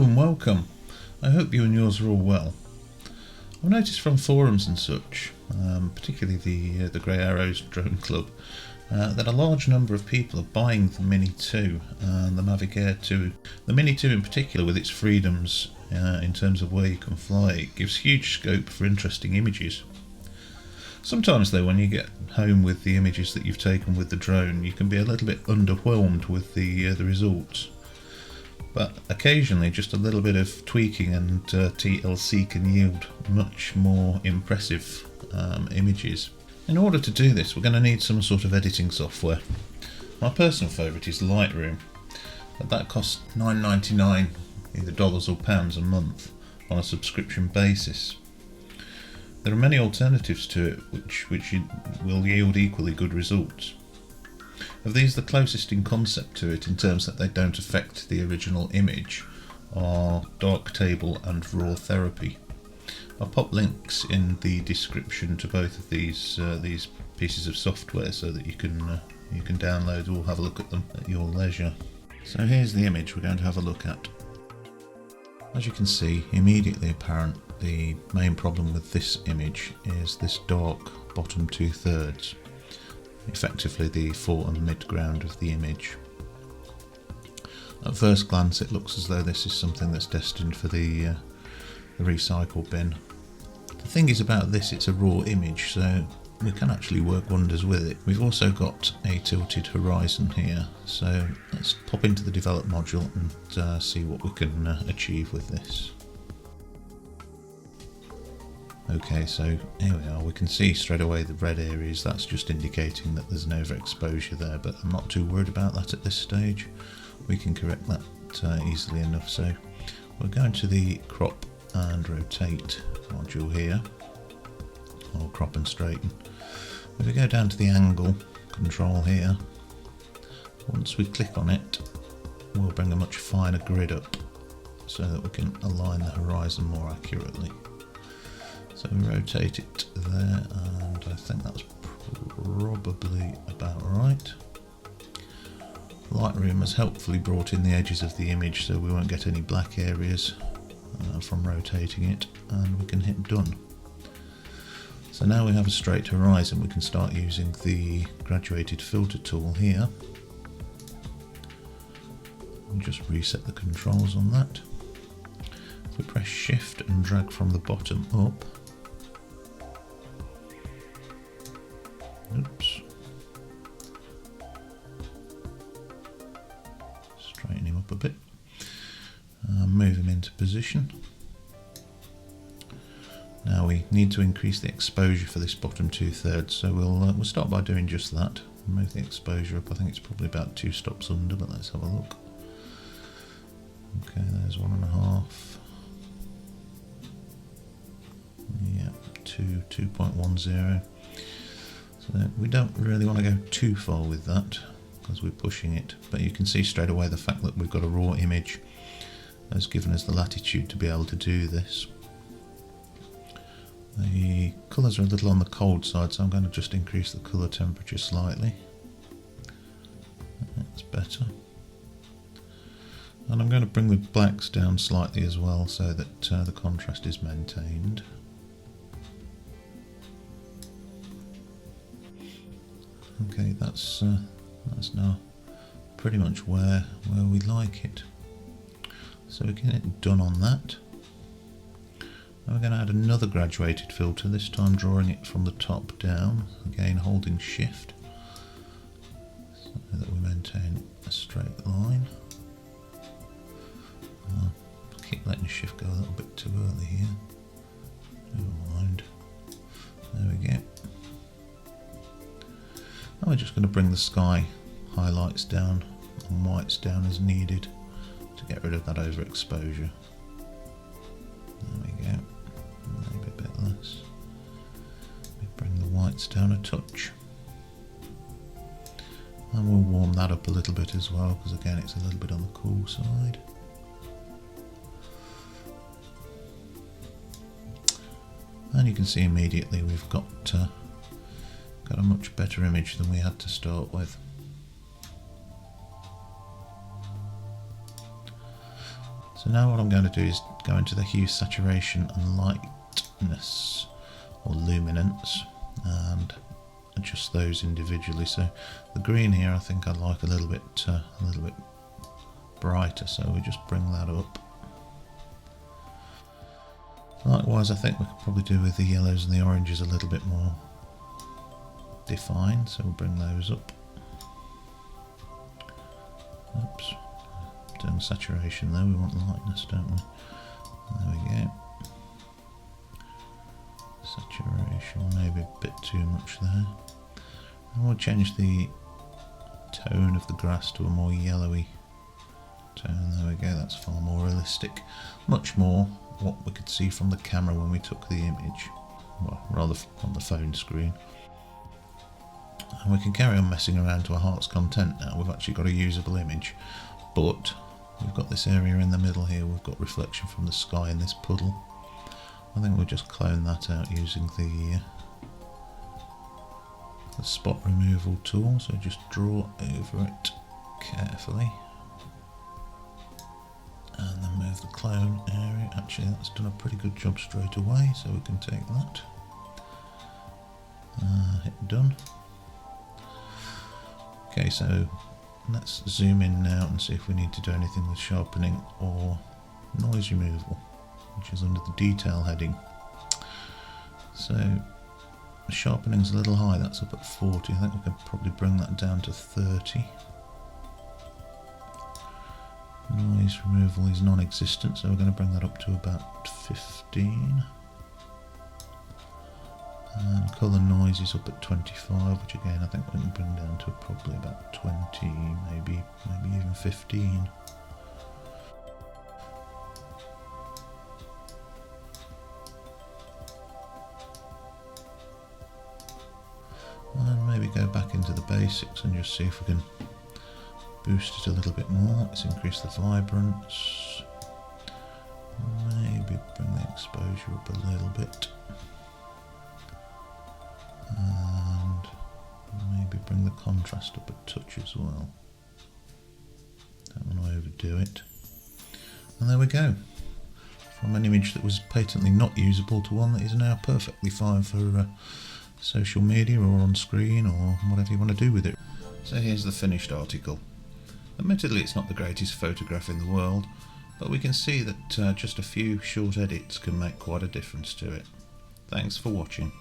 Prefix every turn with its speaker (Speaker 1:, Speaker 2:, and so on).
Speaker 1: Hello and welcome. I hope you and yours are all well. I've noticed from forums and such, particularly the Grey Arrows Drone Club, that a large number of people are buying the Mini 2 and the Mavic Air 2. The Mini 2 in particular, with its freedoms in terms of where you can fly, it gives huge scope for interesting images. Sometimes though, when you get home with the images that you've taken with the drone, you can be a little bit underwhelmed with the results. But occasionally just a little bit of tweaking and TLC can yield much more impressive images. In order to do this, we're going to need some sort of editing software. My personal favourite is Lightroom, but that costs $9.99 either dollars or pounds a month on a subscription basis. There are many alternatives to it which will yield equally good results. Of these, the closest in concept to it, in terms that they don't affect the original image, are Darktable and Raw Therapy. I'll pop links in the description to both of these pieces of software so that you can download or have a look at them at your leisure. So here's the image we're going to have a look at. As you can see, immediately apparent, the main problem with this image is this dark bottom 2/3. Effectively the fore and mid-ground of the image. At first glance it looks as though this is something that's destined for the recycle bin. The thing is about this, it's a raw image, so we can actually work wonders with it. We've also got a tilted horizon here, so let's pop into the develop module and see what we can achieve with this. Okay, so here we are. We can see straight away the red areas. That's just indicating that there's an overexposure there, but I'm not too worried about that at this stage. We can correct that easily enough. So we're going to the crop and rotate module here, or crop and straighten. If we go down to the angle control here, once we click on it, we'll bring a much finer grid up so that we can align the horizon more accurately. So we rotate it there, and I think that's probably about right. Lightroom has helpfully brought in the edges of the image so we won't get any black areas from rotating it, and we can hit done. So now we have a straight horizon, we can start using the graduated filter tool here. And just reset the controls on that. If we press shift and drag from the bottom up, straighten him up a bit, move him into position. Now we need to increase the exposure for this bottom 2/3, so we'll start by doing just that. Move the exposure up. I think it's probably about 2 stops under, but let's have a look. Okay, there's 1.5. Yeah, 2.10. So we don't really want to go too far with that because we're pushing it, but you can see straight away the fact that we've got a raw image has given us the latitude to be able to do this. The colours are a little on the cold side, so I'm going to just increase the colour temperature slightly. That's better. And I'm going to bring the blacks down slightly as well so that the contrast is maintained. Okay, that's now pretty much where we like it. So we can hit done on that. Now we're going to add another graduated filter, this time drawing it from the top down, again holding shift so that we maintain a straight line. Keep letting shift go a little bit too early here. Never mind. There we go. Now we're just going to bring the sky highlights down and whites down as needed to get rid of that overexposure. There we go. Maybe a bit less. We bring the whites down a touch. And we'll warm that up a little bit as well, because again it's a little bit on the cool side. And you can see immediately we've got a much better image than we had to start with. So now what I'm going to do is go into the hue, saturation and lightness, or luminance, and adjust those individually. So the green here I think I'd like a little bit brighter, so we just bring that up. Likewise, I think we could probably do with the yellows and the oranges a little bit more defined, so we'll bring those up. Oops, doing saturation though, we want lightness, don't we? There we go. Saturation, maybe a bit too much there. And we'll change the tone of the grass to a more yellowy tone. There we go, that's far more realistic. Much more what we could see from the camera when we took the image, well, rather on the phone screen. And we can carry on messing around to our heart's content now. We've actually got a usable image, but we've got this area in the middle here, we've got reflection from the sky in this puddle. I think we'll just clone that out using the spot removal tool, so just draw over it carefully and then move the clone area. Actually, that's done a pretty good job straight away, so we can take that, hit done. Okay, so let's zoom in now and see if we need to do anything with sharpening or noise removal, which is under the detail heading. So sharpening's a little high, that's up at 40. I think we can probably bring that down to 30. Noise removal is non-existent, so we're going to bring that up to about 15. And colour noise is up at 25, which again I think we can bring down to probably about 20, maybe even 15. And maybe go back into the basics and just see if we can boost it a little bit more. Let's increase the vibrance. Maybe bring the exposure up a little bit. And maybe bring the contrast up a touch as well. Don't want to overdo it. And there we go. From an image that was patently not usable to one that is now perfectly fine for social media or on screen or whatever you want to do with it. So here's the finished article. Admittedly, it's not the greatest photograph in the world, but we can see that just a few short edits can make quite a difference to it. Thanks for watching.